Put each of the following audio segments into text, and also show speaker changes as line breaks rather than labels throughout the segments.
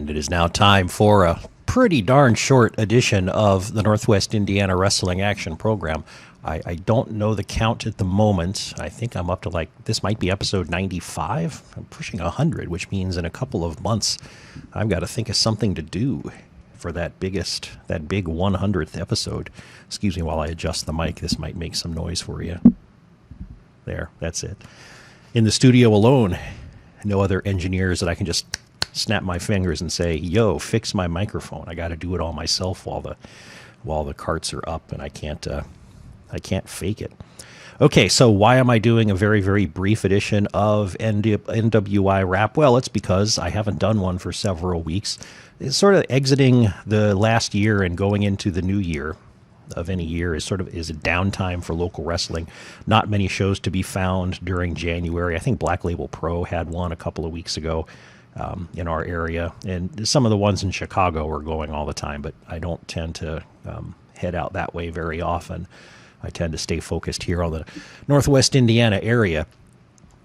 And it is now time for a pretty darn short edition of the Northwest Indiana Wrestling Action Program. I don't know the count at the moment. I think I'm up to this might be episode 95. I'm pushing 100, which means in a couple of months, I've got to think of something to do for that big 100th episode. Excuse me while I adjust the mic. This might make some noise for you. There, that's it. In the studio alone, no other engineers that I can just snap my fingers and say, yo, fix my microphone. I got to do it all myself while the carts are up, and I can't fake it. Okay, so why am I doing a very, very brief edition of NWIWRAP? Well, it's because I haven't done one for several weeks. It's sort of exiting the last year and going into the new year of any year is a downtime for local wrestling. Not many shows to be found during January. I think Black Label Pro had one a couple of weeks ago in our area, and some of the ones in Chicago are going all the time, but I don't tend to head out that way very often. I tend to stay focused here on the Northwest Indiana area.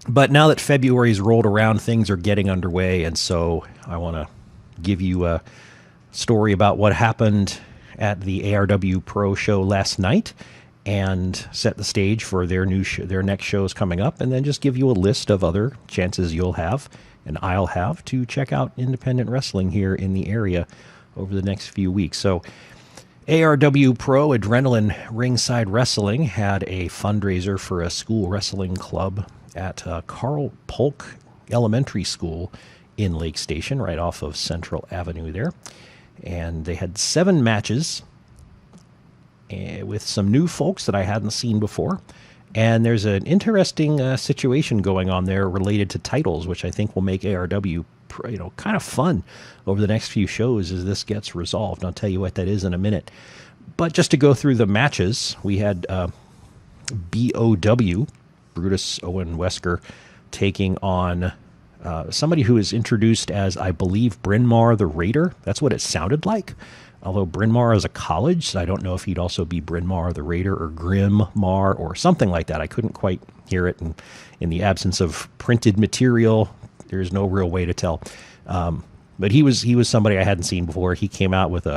But now that February's rolled around, things are getting underway, and so I want to give you a story about what happened at the ARWPRO show last night and set the stage for their next shows coming up, and then just give you a list of other chances you'll have and I'll have to check out independent wrestling here in the area over the next few weeks. So ARWPRO, Adrenaline Ringside Wrestling, had a fundraiser for a school wrestling club at Carl Polk Elementary School in Lake Station, right off of Central Avenue there. And they had 7 matches with some new folks that I hadn't seen before. And there's an interesting situation going on there related to titles, which I think will make ARW kind of fun over the next few shows as this gets resolved. I'll tell you what that is in a minute. But just to go through the matches, we had BOW, Brutus Owen Wesker, taking on somebody who is introduced as, I believe, Bryn Mawr the Raider. That's what it sounded like. Although Bryn Mawr is a college, so I don't know if he'd also be Bryn Mawr the Raider or Grim Mar or something like that. I couldn't quite hear it, and in the absence of printed material, there's no real way to tell. But he was somebody I hadn't seen before. He came out with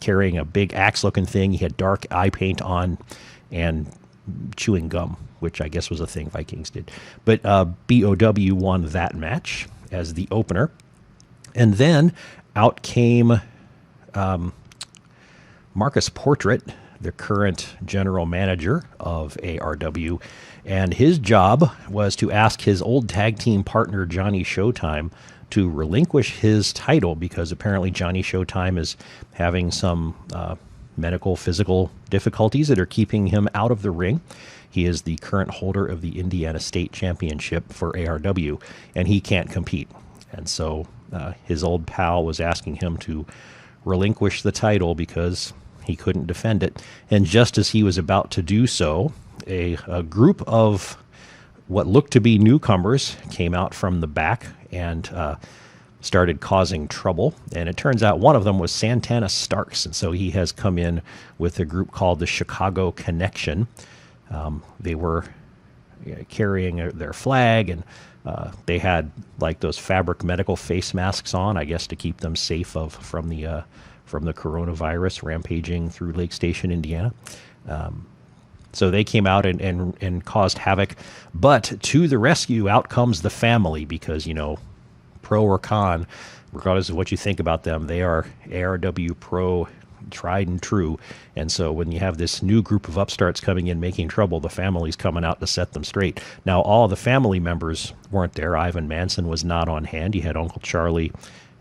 carrying a big axe-looking thing. He had dark eye paint on and chewing gum, which I guess was a thing Vikings did. But BOW won that match as the opener. And then out came Marcus Portrait, the current general manager of ARW, and his job was to ask his old tag team partner Johnny Showtime to relinquish his title because apparently Johnny Showtime is having some medical, physical difficulties that are keeping him out of the ring. He is the current holder of the Indiana State Championship for ARW, and he can't compete. And so his old pal was asking him to relinquish the title because he couldn't defend it. And just as he was about to do so, a group of what looked to be newcomers came out from the back and started causing trouble. And it turns out one of them was Santana Starks. And so he has come in with a group called the Chicago Connection. They were carrying their flag, and they had those fabric medical face masks on, I guess, to keep them safe from the coronavirus rampaging through Lake Station, Indiana. So they came out and caused havoc. But to the rescue, out comes the family because, pro or con, regardless of what you think about them, they are ARW Pro tried and true. And so when you have this new group of upstarts coming in making trouble, the family's coming out to set them straight. Now, all the family members weren't there. Ivan Manson was not on hand. You had Uncle Charlie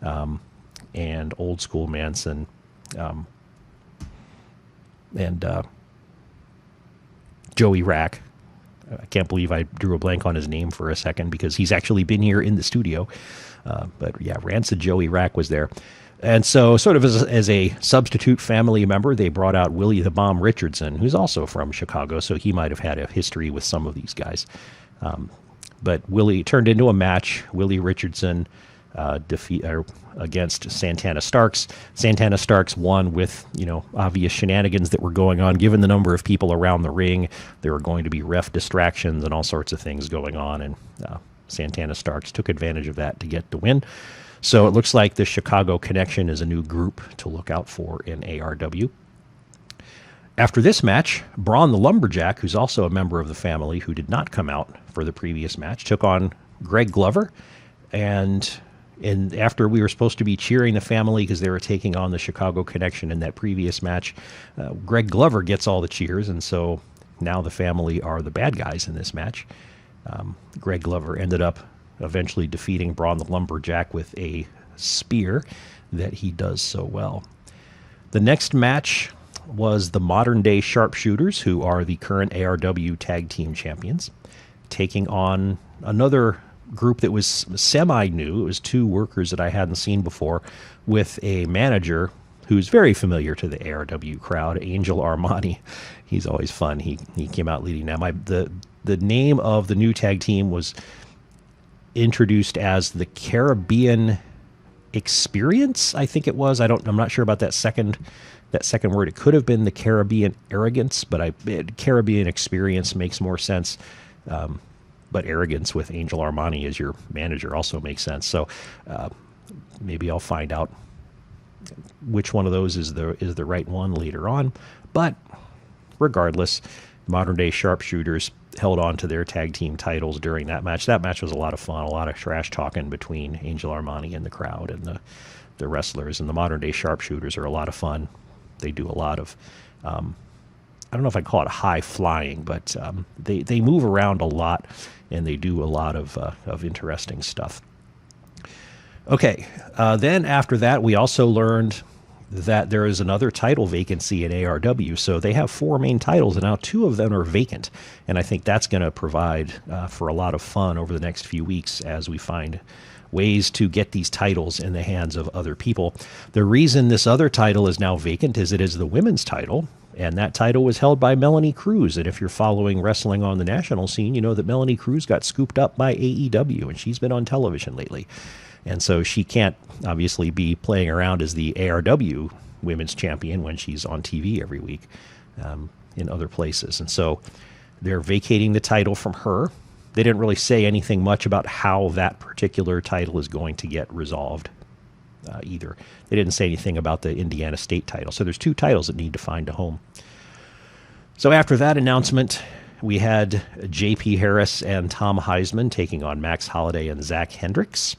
and Old School Manson and Joey Rack. I can't believe I drew a blank on his name for a second because he's actually been here in the studio. But yeah, Rancid Joey Rack was there. And so sort of as a substitute family member, they brought out Willie the Bomb Richardson, who's also from Chicago, so he might have had a history with some of these guys. But Willie turned into a match. Willie Richardson against Santana Starks. Santana Starks won with, obvious shenanigans that were going on. Given the number of people around the ring, there were going to be ref distractions and all sorts of things going on, and Santana Starks took advantage of that to get the win. So it looks like the Chicago Connection is a new group to look out for in ARW. After this match, Braun the Lumberjack, who's also a member of the family who did not come out for the previous match, took on Greg Glover. And after we were supposed to be cheering the family because they were taking on the Chicago Connection in that previous match, Greg Glover gets all the cheers, and so now the family are the bad guys in this match. Greg Glover ended up eventually defeating Braun the Lumberjack with a spear that he does so well. The next match was the Modern Day Sharpshooters, who are the current ARW Tag Team Champions, taking on another group that was semi-new. It was two workers that I hadn't seen before, with a manager who's very familiar to the ARW crowd, Angel Armani. He's always fun. He came out leading them. The name of the new tag team was introduced as the Caribbean Experience, I think it was. I'm not sure about that second word. It could have been the Caribbean Arrogance, but Caribbean Experience makes more sense. But Arrogance with Angel Armani as your manager also makes sense. So maybe I'll find out which one of those is the right one later on. But regardless, Modern Day Sharpshooters held on to their tag team titles during that match. That match was a lot of fun, a lot of trash talking between Angel Armani and the crowd and the wrestlers. And the Modern Day Sharpshooters are a lot of fun. They do a lot of, I don't know if I'd call it high flying, but they move around a lot, and they do a lot of interesting stuff. Okay, then after that, we also learned that there is another title vacancy in ARW. So they have 4 main titles, and now 2 of them are vacant. And I think that's going to provide for a lot of fun over the next few weeks as we find ways to get these titles in the hands of other people. The reason this other title is now vacant is it is the women's title, and that title was held by Melanie Cruz. And if you're following wrestling on the national scene, you know that Melanie Cruz got scooped up by AEW, and she's been on television lately. And so she can't obviously be playing around as the ARW women's champion when she's on TV every week in other places. And so they're vacating the title from her. They didn't really say anything much about how that particular title is going to get resolved either. They didn't say anything about the Indiana State title. So there's 2 titles that need to find a home. So after that announcement, we had J.P. Harris and Tom Heisman taking on Max Holiday and Zach Hendricks.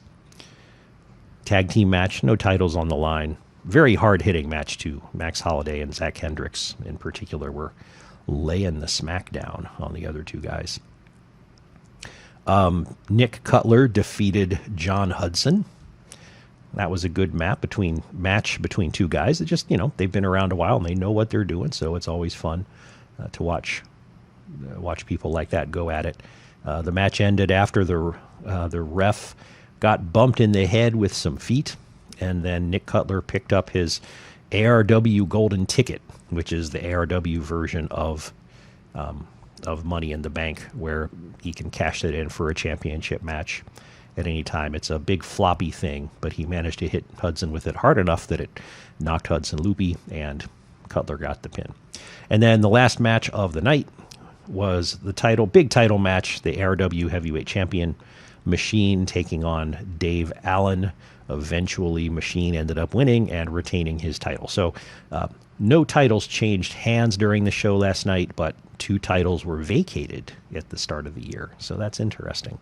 Tag team match, no titles on the line. Very hard-hitting match, too. Max Holiday and Zach Hendricks, in particular, were laying the smackdown on the other 2 guys. Nick Cutler defeated John Hudson. That was a good match between 2 guys that just, they've been around a while and they know what they're doing, so it's always fun to watch people like that go at it. The match ended after the ref got bumped in the head with some feet, and then Nick Cutler picked up his ARW Golden Ticket, which is the ARW version of Money in the Bank, where he can cash it in for a championship match at any time. It's a big floppy thing, but he managed to hit Hudson with it hard enough that it knocked Hudson loopy, and Cutler got the pin. And then the last match of the night was the big title match, the ARW Heavyweight Champion Machine taking on Dave Allen. Eventually, Machine ended up winning and retaining his title. So no titles changed hands during the show last night, but 2 titles were vacated at the start of the year. So that's interesting.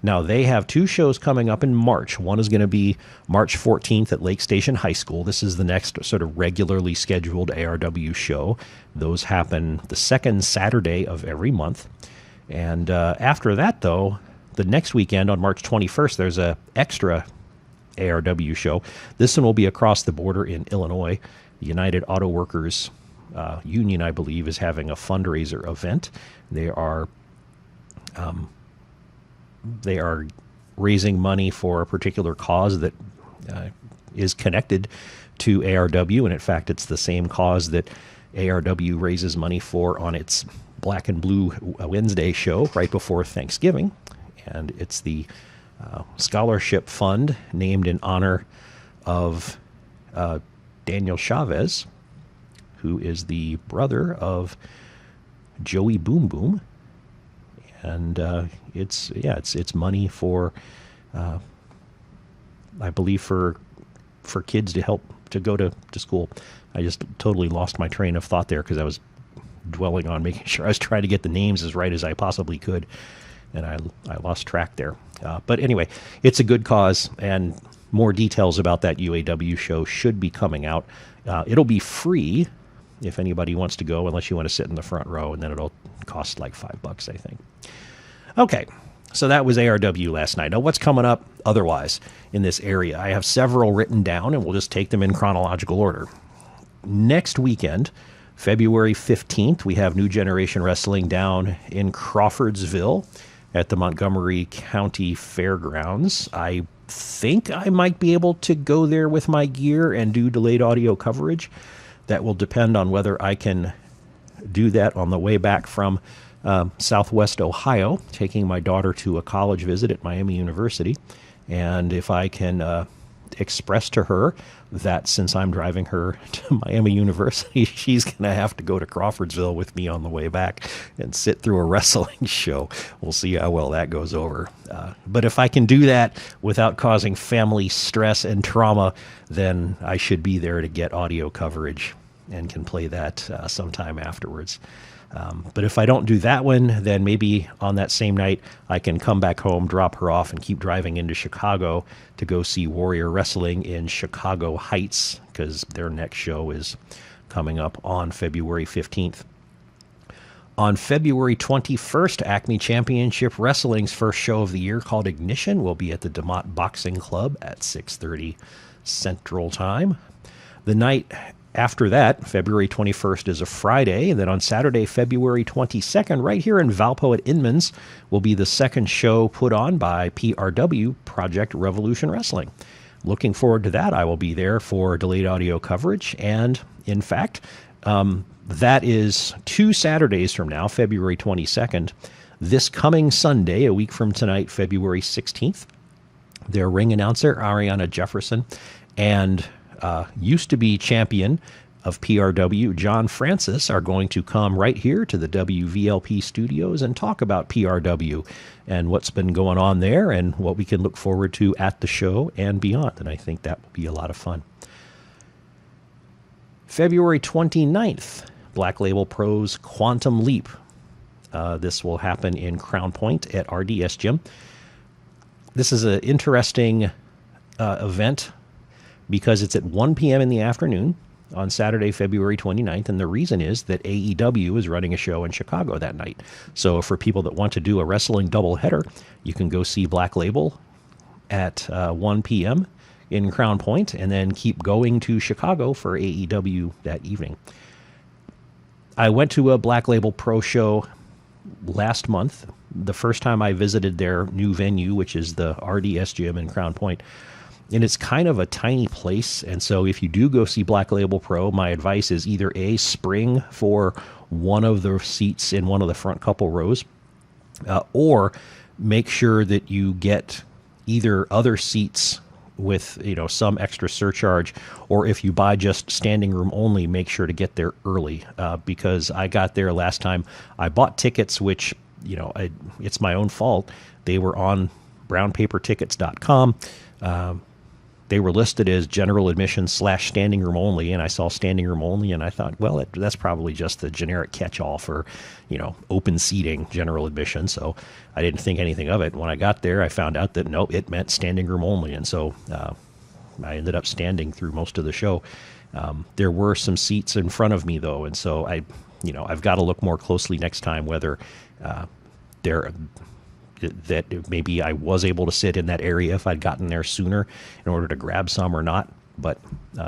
Now, they have 2 shows coming up in March. One is going to be March 14th at Lake Station High School. This is the next sort of regularly scheduled ARW show. Those happen the 2nd Saturday of every month. And after that, though, the next weekend on March 21st, there's a extra ARW show. This one will be across the border in Illinois. The United Auto Workers Union, I believe, is having a fundraiser event. They are raising money for a particular cause that is connected to ARW, and in fact, it's the same cause that ARW raises money for on its Black and Blue Wednesday show right before Thanksgiving. And it's the scholarship fund named in honor of Daniel Chavez, who is the brother of Joey Boom Boom. And it's money for I believe for kids to help to go to school. I just totally lost my train of thought there because I was dwelling on making sure I was trying to get the names as right as I possibly could, and I lost track there. But anyway, it's a good cause, and more details about that UAW show should be coming out. It'll be free if anybody wants to go, unless you want to sit in the front row, and then it'll cost like $5, I think. Okay, so that was ARW last night. Now, what's coming up otherwise in this area? I have several written down, and we'll just take them in chronological order. Next weekend, February 15th, we have New Generation Wrestling down in Crawfordsville at the Montgomery County Fairgrounds. I think I might be able to go there with my gear and do delayed audio coverage. That will depend on whether I can do that on the way back from Southwest Ohio, taking my daughter to a college visit at Miami University. And if I can express to her that since I'm driving her to Miami University, she's going to have to go to Crawfordsville with me on the way back and sit through a wrestling show. We'll see how well that goes over. But if I can do that without causing family stress and trauma, then I should be there to get audio coverage and can play that sometime afterwards. But if I don't do that one, then maybe on that same night, I can come back home, drop her off, and keep driving into Chicago to go see Warrior Wrestling in Chicago Heights, because their next show is coming up on February 15th. On February 21st, Acme Championship Wrestling's first show of the year, called Ignition, will be at the DeMott Boxing Club at 6:30 Central Time. The night after that, February 21st, is a Friday. And then on Saturday, February 22nd, right here in Valpo at Inman's, will be the second show put on by PRW, Project Revolution Wrestling. Looking forward to that. I will be there for delayed audio coverage. And in fact, that is 2 Saturdays from now, February 22nd. This coming Sunday, a week from tonight, February 16th, their ring announcer, Ariana Jefferson, and used to be champion of PRW, John Francis, are going to come right here to the WVLP studios and talk about PRW and what's been going on there and what we can look forward to at the show and beyond. And I think that will be a lot of fun. February 29th, Black Label Pro's Quantum Leap. This will happen in Crown Point at RDS Gym. This is an interesting event because it's at 1 p.m. in the afternoon on Saturday, February 29th, and the reason is that AEW is running a show in Chicago that night. So for people that want to do a wrestling doubleheader, you can go see Black Label at 1 p.m. in Crown Point and then keep going to Chicago for AEW that evening. I went to a Black Label Pro show last month, the first time I visited their new venue, which is the RDS Gym in Crown Point. And it's kind of a tiny place. And so if you do go see Black Label Pro, my advice is either A, spring for one of the seats in one of the front couple rows, or make sure that you get either other seats with, some extra surcharge, or if you buy just standing room only, make sure to get there early, because I got there last time. I bought tickets, which, it's my own fault. They were on brownpapertickets.com. They were listed as general admission / standing room only, and I saw standing room only, and I thought, well, that's probably just the generic catch-all for, open seating, general admission. So I didn't think anything of it. When I got there, I found out that, nope, it meant standing room only, and so I ended up standing through most of the show. There were some seats in front of me, though, and so I've got to look more closely next time whether that maybe I was able to sit in that area if I'd gotten there sooner in order to grab some or not. But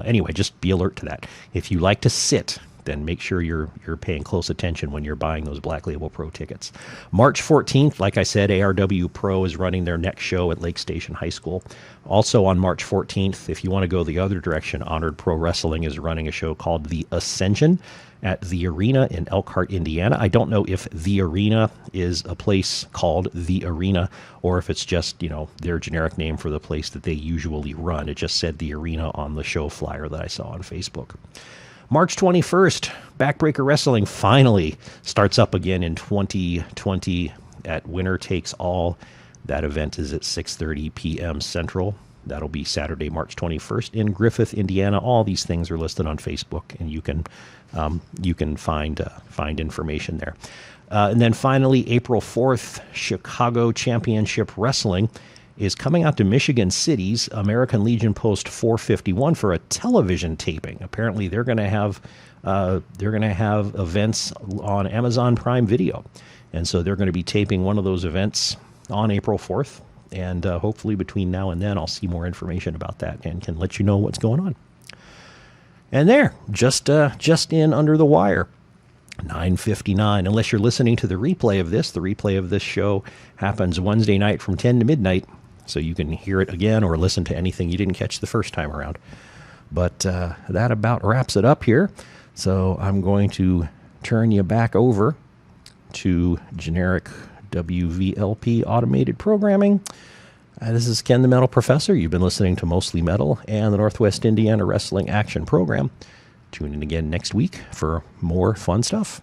anyway, just be alert to that. If you like to sit, then make sure you're paying close attention when you're buying those Black Label Pro tickets. March 14th, like I said, ARWPRO is running their next show at Lake Station High School. Also on March 14th, if you want to go the other direction, Honored Pro Wrestling is running a show called The Ascension at the Arena in Elkhart, Indiana. I don't know if the Arena is a place called the Arena or if it's just, their generic name for the place that they usually run. It just said the Arena on the show flyer that I saw on Facebook. March 21st, Backbreaker Wrestling finally starts up again in 2020 at Winner Takes All. That event is at 6:30 p.m. Central. That'll be Saturday, March 21st in Griffith, Indiana. All these things are listed on Facebook, and you can find information there. And then finally, April 4th, Chicago Championship Wrestling is coming out to Michigan City's American Legion Post 451 for a television taping. Apparently, they're going to have events on Amazon Prime Video, and so they're going to be taping one of those events on April 4th. And hopefully between now and then, I'll see more information about that and can let you know what's going on. And there, just in under the wire, 9:59. Unless you're listening to the replay of this show happens Wednesday night from 10 to midnight, so you can hear it again or listen to anything you didn't catch the first time around. But that about wraps it up here. So I'm going to turn you back over to generic WVLP automated programming. This is Ken the Metal Professor. You've been listening to Mostly Metal and the Northwest Indiana Wrestling Action Program. Tune in again next week for more fun stuff.